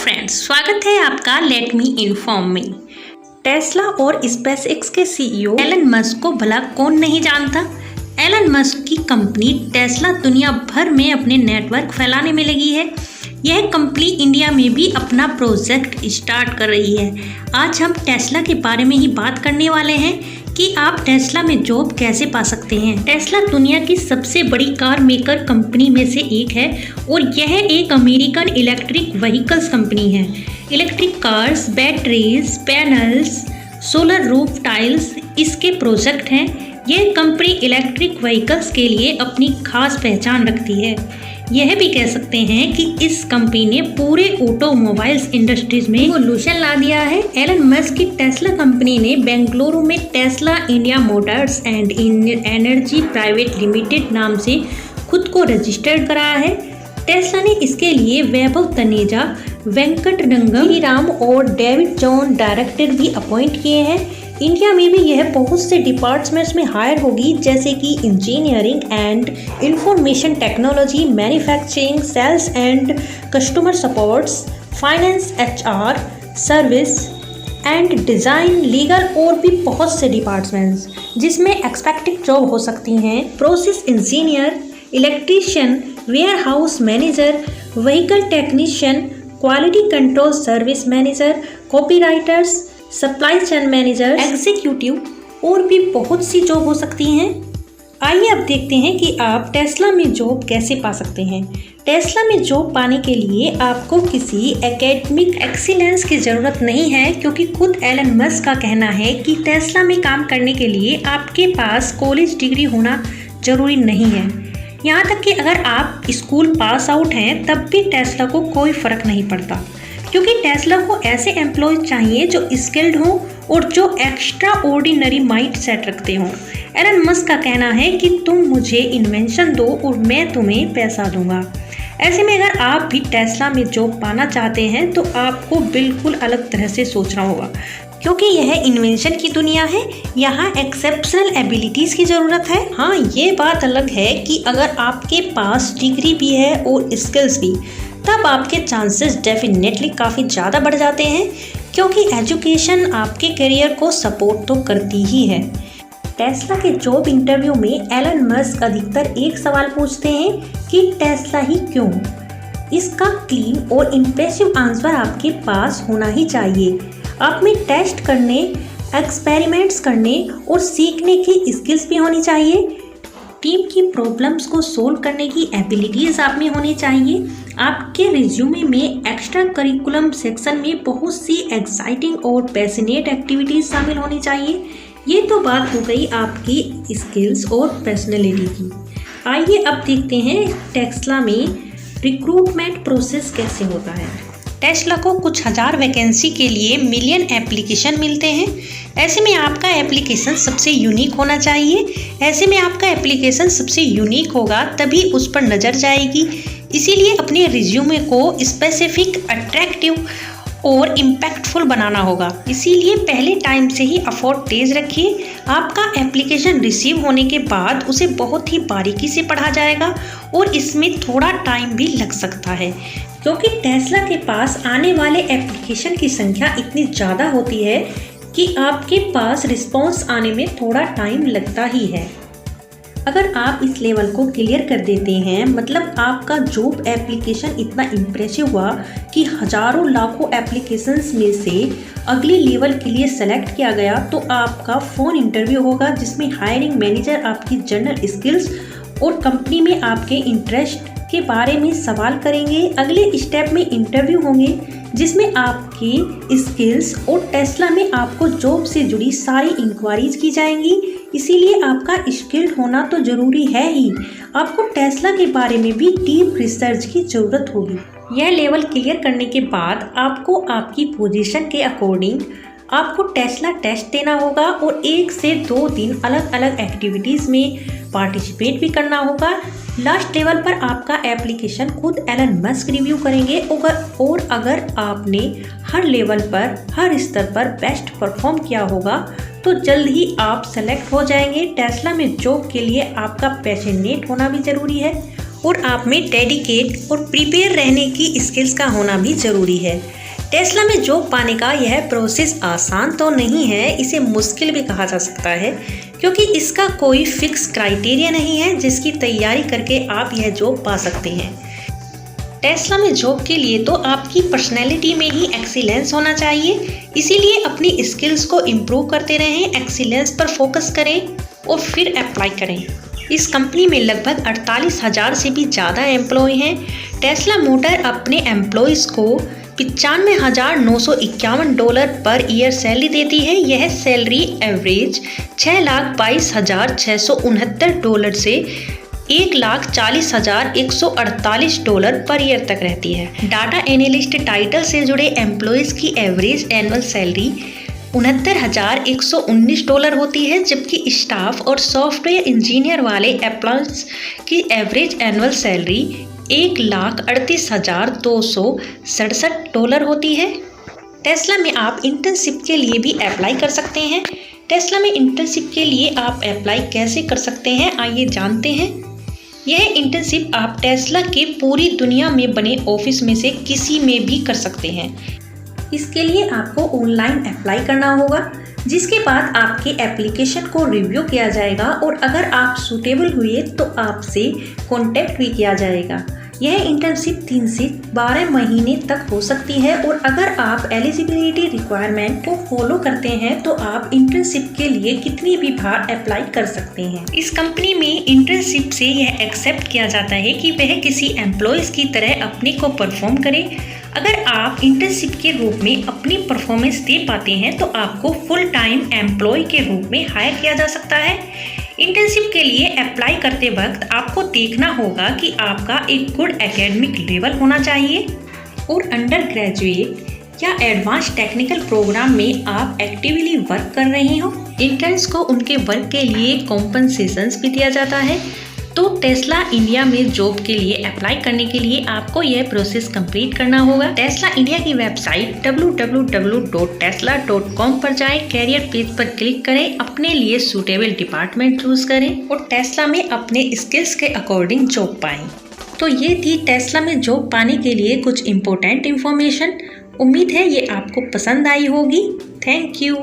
Friends, स्वागत है आपका let me inform me. Tesla और स्पेसएक्स के सीईओ एलन मस्क को भला कौन नहीं जानता। एलन मस्क की कंपनी टेस्ला दुनिया भर में अपने नेटवर्क फैलाने में लगी है। यह कंपनी इंडिया में भी अपना प्रोजेक्ट स्टार्ट कर रही है। आज हम टेस्ला के बारे में ही बात करने वाले हैं कि आप टेस्ला में जॉब कैसे पा सकते हैं। टेस्ला दुनिया की सबसे बड़ी कार मेकर कंपनी में से एक है और यह एक अमेरिकन इलेक्ट्रिक व्हीकल्स कंपनी है। Electric cars, batteries, panels, solar roof tiles इसके प्रोजेक्ट हैं। यह कंपनी इलेक्ट्रिक व्हीकल्स के लिए अपनी खास पहचान रखती है। यह भी कह सकते हैं कि इस कंपनी ने पूरे ऑटोमोबाइल्स इंडस्ट्रीज में रिवॉल्यूशन ला दिया है। एलन मस्क की टेस्ला कंपनी ने बेंगलुरु में Tesla India Motors and energy private limited नाम से खुद को रजिस्टर्ड कराया है। टेस्ला ने इसके लिए वैभव तनेजा, वेंकट रंगम और डेविड जॉन डायरेक्टर भी अपॉइंट किए हैं। इंडिया में भी यह बहुत से डिपार्टमेंट्स में हायर होगी, जैसे कि engineering and information technology, manufacturing, sales and customer supports, finance, HR, service and design, legal और भी बहुत से डिपार्टमेंट्स जिसमें एक्सपेक्टेड जॉब हो सकती हैं। Process engineer, electrician, warehouse manager, vehicle technician, quality control service manager, copywriters, supply chain manager, executive और भी बहुत सी जॉब हो सकती हैं। आइए अब देखते हैं कि आप टेस्ला में जॉब कैसे पा सकते हैं। टेस्ला में जॉब पाने के लिए आपको किसी एकेडमिक एक्सीलेंस की ज़रूरत नहीं है, क्योंकि खुद एलन मस्क का कहना है कि टेस्ला में काम करने के लिए आपके पास कॉलेज डिग्री होना ज़रूरी नहीं है। यहाँ तक कि अगर आप स्कूल पास आउट हैं तब भी टेस्ला को कोई फ़र्क नहीं पड़ता, क्योंकि टेस्ला को ऐसे एम्प्लॉय चाहिए जो स्किल्ड हों और जो एक्स्ट्रा ऑर्डिनरी माइंड सेट रखते हों। एलन मस्क का कहना है कि तुम मुझे इन्वेंशन दो और मैं तुम्हें पैसा दूंगा। ऐसे में अगर आप भी टेस्ला में जॉब पाना चाहते हैं तो आपको बिल्कुल अलग तरह से सोचना होगा, क्योंकि यह इन्वेंशन की दुनिया है। यहाँ एक्सेप्शनल एबिलिटीज़ की ज़रूरत है। हाँ, ये बात अलग है कि अगर आपके पास डिग्री भी है और स्किल्स भी, तब आपके चांसेस डेफिनेटली काफ़ी ज़्यादा बढ़ जाते हैं, क्योंकि एजुकेशन आपके करियर को सपोर्ट तो करती ही है। टेस्ला के जॉब इंटरव्यू में एलन मस्क अधिकतर एक सवाल पूछते हैं कि टेस्ला ही क्यों। इसका क्लीन और इम्प्रेसिव आंसर आपके पास होना ही चाहिए। आप में टेस्ट करने, एक्सपेरिमेंट्स करने और सीखने की स्किल्स भी होनी चाहिए। टीम की प्रॉब्लम्स को सोल्व करने की एबिलिटीज़ आप में होनी चाहिए। आपके रिज्यूमे में एक्स्ट्रा करिकुलम सेक्शन में बहुत सी एक्साइटिंग और पैशनेट एक्टिविटीज़ शामिल होनी चाहिए। ये तो बात हो गई आपकी स्किल्स और पर्सनैलिटी की। आइए अब देखते हैं टेस्ला में रिक्रूटमेंट प्रोसेस कैसे होता है। टेस्ला को कुछ हज़ार वैकेंसी के लिए मिलियन एप्लीकेशन मिलते हैं। ऐसे में आपका एप्लीकेशन सबसे यूनिक होना चाहिए। ऐसे में आपका एप्लीकेशन सबसे यूनिक होगा तभी उस पर नज़र जाएगी। इसीलिए अपने रिज्यूमे को स्पेसिफिक, अट्रैक्टिव और इम्पैक्टफुल बनाना होगा। इसीलिए पहले टाइम से ही एफर्ट तेज रखिए। आपका एप्लीकेशन रिसीव होने के बाद उसे बहुत ही बारीकी से पढ़ा जाएगा और इसमें थोड़ा टाइम भी लग सकता है, क्योंकि टेस्ला के पास आने वाले एप्लीकेशन की संख्या इतनी ज़्यादा होती है कि आपके पास रिस्पॉन्स आने में थोड़ा टाइम लगता ही है। अगर आप इस लेवल को क्लियर कर देते हैं, मतलब आपका जॉब एप्लीकेशन इतना इम्प्रेसिव हुआ कि हज़ारों लाखों एप्लीकेशंस में से अगले लेवल के लिए सेलेक्ट किया गया, तो आपका फ़ोन इंटरव्यू होगा जिसमें हायरिंग मैनेजर आपकी जनरल स्किल्स और कंपनी में आपके इंटरेस्ट के बारे में सवाल करेंगे। अगले स्टेप में इंटरव्यू होंगे जिसमें आपकी स्किल्स और टेस्ला में आपको जॉब से जुड़ी सारी इंक्वायरीज की जाएंगी। इसीलिए आपका स्किल्ड होना तो ज़रूरी है ही। आपको टेस्ला के बारे में भी डीप रिसर्च की ज़रूरत होगी। यह लेवल क्लियर करने के बाद आपको आपकी पोजीशन के अकॉर्डिंग आपको टेस्ला टेस्ट देना होगा और 1 से 2 दिन अलग अलग एक्टिविटीज़ में पार्टिसिपेट भी करना होगा। लास्ट लेवल पर आपका एप्लीकेशन खुद एलन मस्क रिव्यू करेंगे और अगर आपने हर लेवल पर, हर स्तर पर बेस्ट परफॉर्म किया होगा तो जल्द ही आप सेलेक्ट हो जाएंगे। टेस्ला में जॉब के लिए आपका पैशनेट होना भी ज़रूरी है और आप में डेडिकेट और प्रिपेयर रहने की स्किल्स का होना भी ज़रूरी है। टेस्ला में जॉब पाने का यह प्रोसेस आसान तो नहीं है, इसे मुश्किल भी कहा जा सकता है, क्योंकि इसका कोई फिक्स क्राइटेरिया नहीं है जिसकी तैयारी करके आप यह जॉब पा सकते हैं। टेस्ला में जॉब के लिए तो आपकी पर्सनैलिटी में ही एक्सीलेंस होना चाहिए, इसीलिए अपनी स्किल्स को इम्प्रूव करते रहें, एक्सीलेंस पर फोकस करें और फिर अप्लाई करें। इस कंपनी में लगभग 48,000 से भी ज़्यादा एम्प्लॉय हैं। टेस्ला मोटर अपने एम्प्लॉयज़ को $95,951 पर ईयर सैलरी देती है। यह सैलरी एवरेज $6,22,669 से $1,40,148 पर ईयर तक रहती है। डाटा एनालिस्ट टाइटल से जुड़े एम्प्लॉयज़ की एवरेज एनुअल सैलरी $69,119 होती है, जबकि स्टाफ और सॉफ्टवेयर इंजीनियर वाले एम्प्लॉयज़ की एवरेज एनुअल सैलरी $1,38,267 होती है। टेस्ला में आप इंटर्नशिप के लिए भी अप्लाई कर सकते हैं। टेस्ला में इंटर्नशिप के लिए आप अप्लाई कैसे कर सकते हैं, आइए जानते हैं। यह इंटर्नशिप आप टेस्ला के पूरी दुनिया में बने ऑफिस में से किसी में भी कर सकते हैं। इसके लिए आपको ऑनलाइन अप्लाई करना होगा, जिसके बाद आपके एप्लीकेशन को रिव्यू किया जाएगा और अगर आप सूटेबल हुए तो आपसे कॉन्टैक्ट भी किया जाएगा। यह इंटर्नशिप 3 से 12 महीने तक हो सकती है और अगर आप एलिजिबिलिटी रिक्वायरमेंट को फॉलो करते हैं तो आप इंटर्नशिप के लिए कितनी भी बार अप्लाई कर सकते हैं। इस कंपनी में इंटर्नशिप से यह एक्सेप्ट किया जाता है कि वह किसी एम्प्लॉयज़ की तरह अपने को परफॉर्म करे। अगर आप इंटर्नशिप के रूप में अपनी परफॉर्मेंस दे पाते हैं तो आपको फुल टाइम एम्प्लॉय के रूप में हायर किया जा सकता है। इंटर्नशिप के लिए अप्लाई करते वक्त आपको देखना होगा कि आपका एक गुड एकेडमिक लेवल होना चाहिए और अंडर ग्रेजुएट या एडवांस टेक्निकल प्रोग्राम में आप एक्टिवली वर्क कर रहे हो। इंटर्न्स को उनके वर्क के लिए कॉम्पनसेशंस भी दिया जाता है। तो टेस्ला इंडिया में जॉब के लिए अप्लाई करने के लिए आपको यह प्रोसेस कंप्लीट करना होगा। टेस्ला इंडिया की वेबसाइट www.tesla.com पर जाएं, कैरियर पेज पर क्लिक करें, अपने लिए सूटेबल डिपार्टमेंट चूज करें और टेस्ला में अपने स्किल्स के अकॉर्डिंग जॉब पाएं। तो ये थी टेस्ला में जॉब पाने के लिए कुछ इम्पोर्टेंट इन्फॉर्मेशन। उम्मीद है ये आपको पसंद आई होगी। Thank you.